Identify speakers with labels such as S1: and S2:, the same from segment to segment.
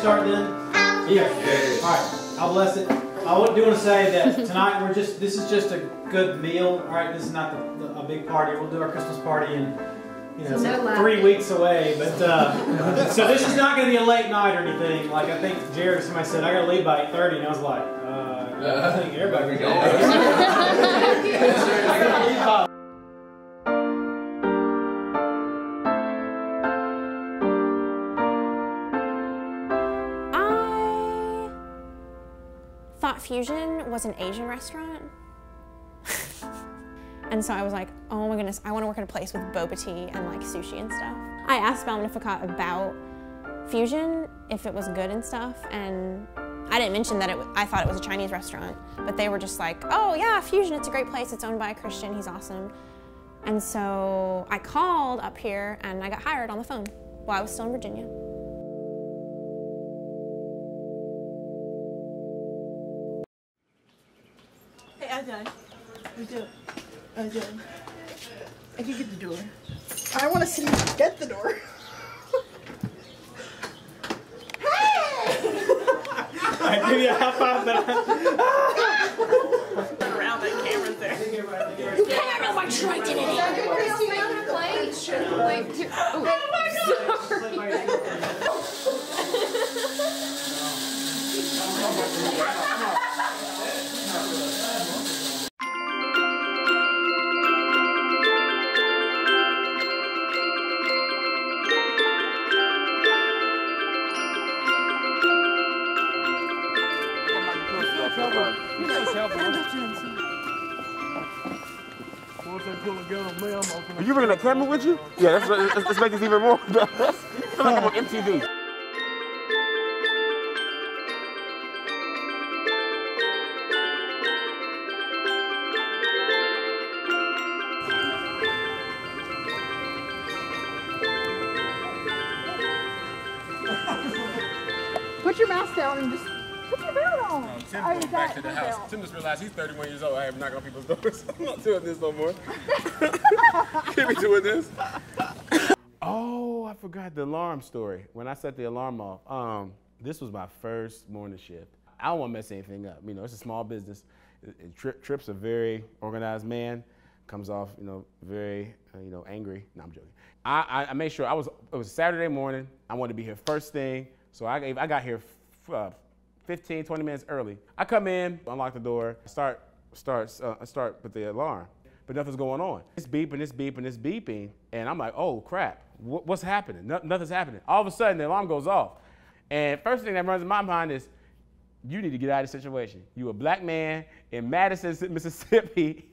S1: start then? Yeah. All right. I'll bless it. I do want to say that tonight this is just a good meal. All right. This is not a big party. We'll do our Christmas party and it's like 3 weeks away. But so this is not going to be a late night or anything. Like I think Jared, somebody said I got to leave by 8:30, and I was like, I think everybody can go. I got to leave by.
S2: Thought Fusion was an Asian restaurant. And so I was like, oh my goodness, I want to work at a place with boba tea and like sushi and stuff. I asked Belle Magnificat about Fusion, if it was good and stuff, and I didn't mention that I thought it was a Chinese restaurant, but they were just like, oh yeah, Fusion, it's a great place, it's owned by a Christian, he's awesome. And so I called up here and I got hired on the phone while I was still in Virginia.
S3: Hey, I done. I can get the door. I want to see you get the door.
S1: I give you a high five.
S3: Around that camera's there.
S2: You can't know my tried today.
S4: Are you bringing that camera with you? Yeah, let's make this even more. I feel like I'm on MTV.
S3: Put your mask down and just put your belt on.
S4: Tim going back to the house. Tim just realized he's 31 years old. I have knocked on people's doors. I'm not doing this no more. Can't be doing this. Oh, I forgot the alarm story. When I set the alarm off, this was my first morning shift. I don't want to mess anything up. You know, it's a small business. Tripp's a very organized man. Comes off, very, angry. No, I'm joking. I made sure it was Saturday morning. I wanted to be here first thing. So I got here 15, 20 minutes early. I come in, unlock the door, start with the alarm, but nothing's going on. It's beeping, it's beeping, it's beeping, and I'm like, oh crap, what's happening? Nothing's happening. All of a sudden, the alarm goes off. And first thing that runs in my mind is, you need to get out of the situation. You a black man in Madison, Mississippi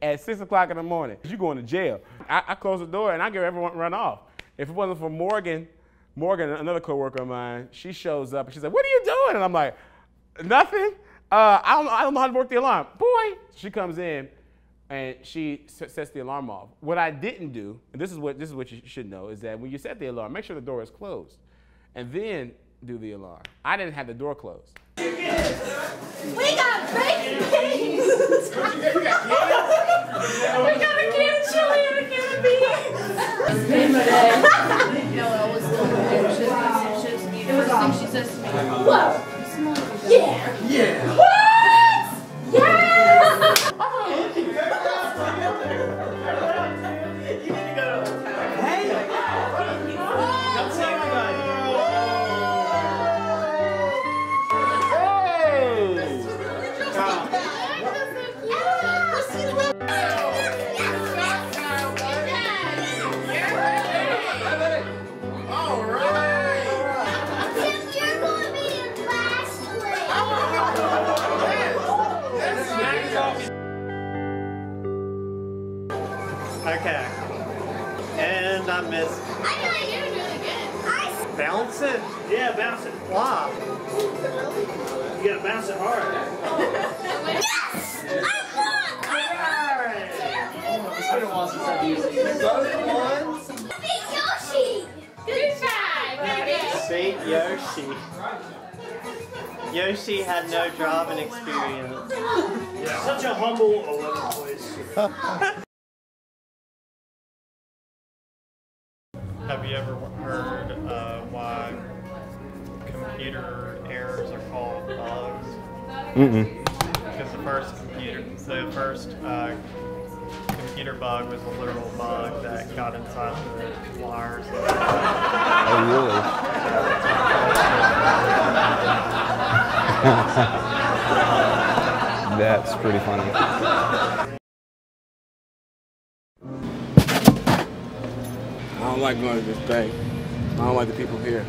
S4: at 6 o'clock in the morning. You're going to jail. I close the door and I get everyone to run off. If it wasn't for Morgan, another coworker of mine, she shows up and she's like, what are you doing? And I'm like, nothing. I don't know how to work the alarm. Boy, she comes in and she sets the alarm off. What I didn't do, and this is what you should know, is that when you set the alarm, make sure the door is closed. And then do the alarm. I didn't have the door closed.
S5: We got baked beans! We got a can of chili and a can of beans! It was the thing she says to me. Whoa! Yeah! Yeah! What? Yeah!
S1: Okay. And I missed.
S5: I feel like you're really good.
S1: Bounce it? Yeah, bounce it. Wow. You gotta bounce it hard.
S5: Yes! I won!
S1: Alright! It's been a while since I've used these. Both ones?
S5: Beat Yoshi! Good try! Very good.
S1: Beat Yoshi. Yoshi had no driving experience.
S6: Yeah, such a humble 11th place.
S1: Have you ever heard why
S7: computer errors are called bugs? Because the first computer bug was a literal bug that got inside the wires.
S4: Oh, really? That's pretty funny. I don't like going to this bank. I don't like the people here.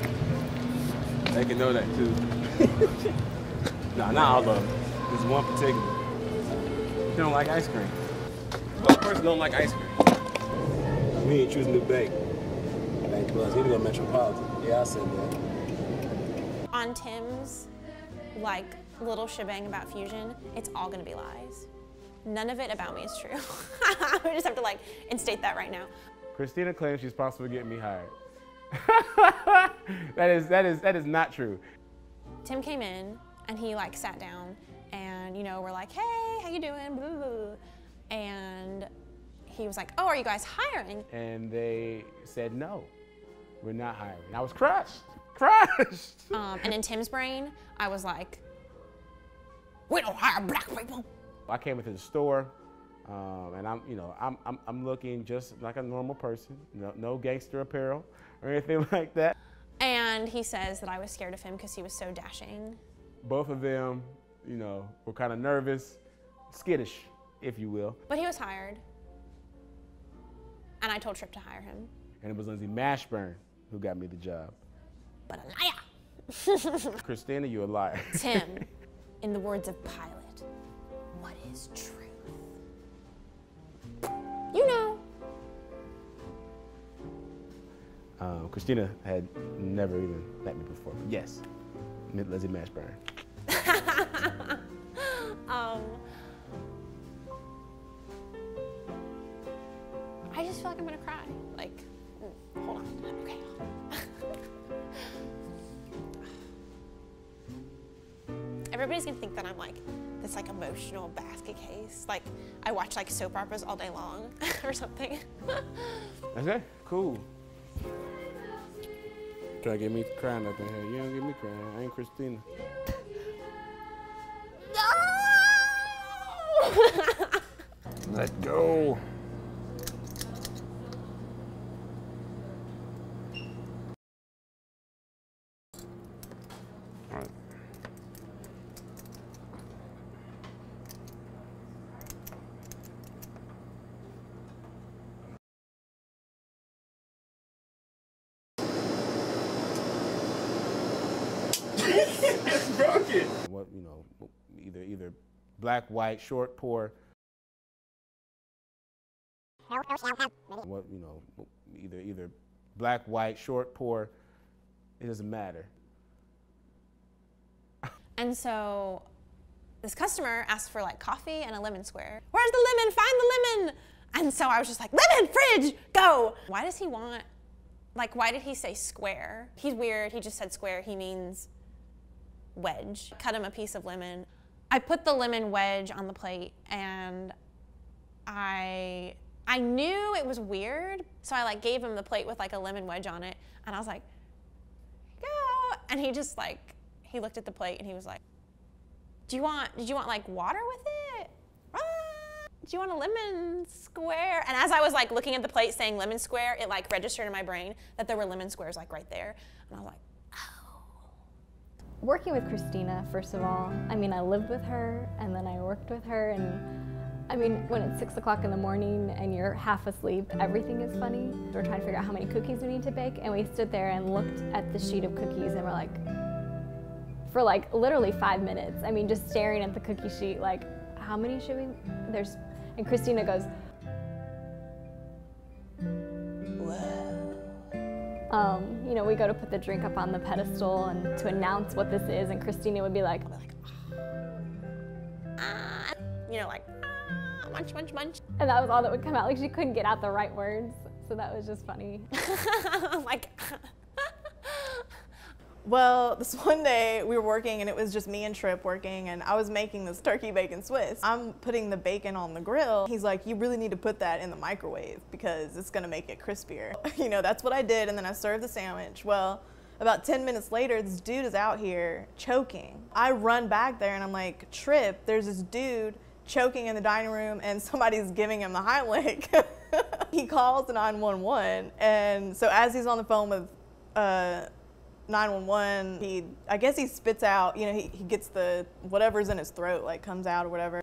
S4: They can know that too. Nah, not all of them. There's one particular. They don't like ice cream. One person don't like ice cream. We ain't choosing the bank. Bank Plus. He need to go Metropolitan. Yeah, I said that.
S2: On Tim's, like, little shebang about Fusion, it's all gonna be lies. None of it about me is true. I just have to like instate that right now.
S4: Christina claims she's possible to get me hired. that is not true.
S2: Tim came in and he like sat down and you know we're like, hey, how you doing? Blah, blah, blah. And he was like, oh, are you guys hiring?
S4: And they said no, we're not hiring. I was crushed.
S2: And in Tim's brain, I was like, we don't hire black people.
S4: I came into the store, and I'm looking just like a normal person, no gangster apparel or anything like that.
S2: And he says that I was scared of him because he was so dashing.
S4: Both of them, were kind of nervous, skittish, if you will.
S2: But he was hired, and I told Tripp to hire him.
S4: And it was Lindsay Mashburn who got me the job.
S2: But a liar.
S4: Christina, you're a liar.
S2: Tim, in the words of Pilate, what is truth? You know.
S4: Christina had never even met me before, but yes, Lindsay Mashburn.
S2: I just feel like I'm gonna cry. Like, hold on, okay. Everybody's gonna think that I'm like this like emotional basket case. Like I watch like soap operas all day long or something.
S4: Okay, cool. Try to get me crying up in here. You don't get me crying. I ain't Christina.
S2: No!
S4: Let go. All right. It's broken. What either black, white, short, poor. What either black, white, short, poor. It doesn't matter.
S2: And so this customer asked for like coffee and a lemon square. Where's the lemon? Find the lemon. And so I was just like, lemon, fridge, go. Why does he want, like, why did he say square? He's weird, he just said square, he means wedge. Cut him a piece of lemon. I put the lemon wedge on the plate and I knew it was weird, so I like gave him the plate with like a lemon wedge on it, and I was like, go. And he just like, he looked at the plate and he was like, did you want like water with it? Do you want a lemon square? And as I was like looking at the plate saying lemon square, it like registered in my brain that there were lemon squares like right there. And I was like, oh.
S8: Working with Christina, first of all, I mean, I lived with her and then I worked with her, and I mean, when it's 6 o'clock in the morning and you're half asleep, everything is funny. We're trying to figure out how many cookies we need to bake, and we stood there and looked at the sheet of cookies and we're like, for like literally 5 minutes. I mean, just staring at the cookie sheet, like, how many should we, and Christina goes, whoa. You know, we go to put the drink up on the pedestal and to announce what this is, and Christina would be like,
S2: you know, like, munch, munch, munch.
S8: And that was all that would come out. Like, she couldn't get out the right words. So that was just funny.
S2: Like,
S3: well, this one day we were working and it was just me and Tripp working, and I was making this turkey bacon Swiss. I'm putting the bacon on the grill. He's like, you really need to put that in the microwave because it's gonna make it crispier. You know, that's what I did, and then I served the sandwich. Well, About 10 minutes later, this dude is out here choking. I run back there and I'm like, Trip, there's this dude choking in the dining room and somebody's giving him the Heimlich. He calls the 911, and so as he's on the phone with 911, I guess he spits out, you know, he gets the, whatever's in his throat, like comes out or whatever.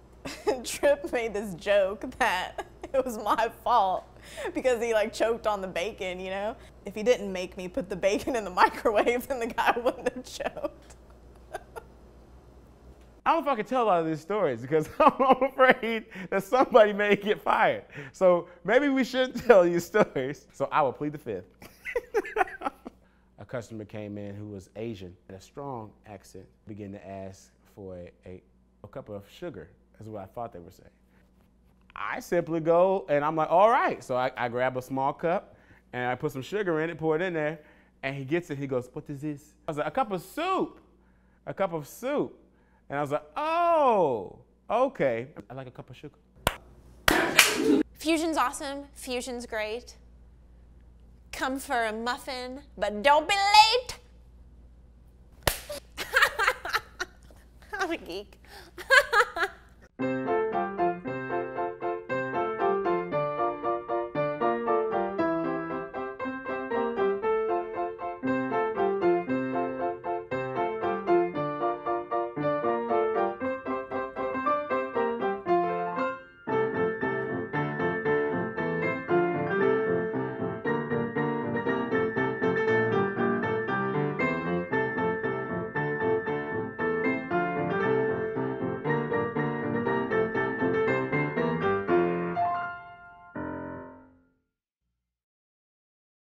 S3: Trip made this joke that it was my fault because he like choked on the bacon, you know? If he didn't make me put the bacon in the microwave, then the guy wouldn't have choked.
S4: I don't know if I can tell a lot of these stories because I'm afraid that somebody may get fired. So maybe we shouldn't tell these stories. So I will plead the fifth. A customer came in who was Asian, had a strong accent, began to ask for a cup of sugar. That's what I thought they were saying. I simply go and I'm like, all right. So I grab a small cup and I put some sugar in it, pour it in there, and he gets it. He goes, what is this? I was like, a cup of soup. A cup of soup. And I was like, oh, okay. I like a cup of sugar.
S2: Fusion's awesome. Fusion's great. Come for a muffin, but don't be late. I'm a geek.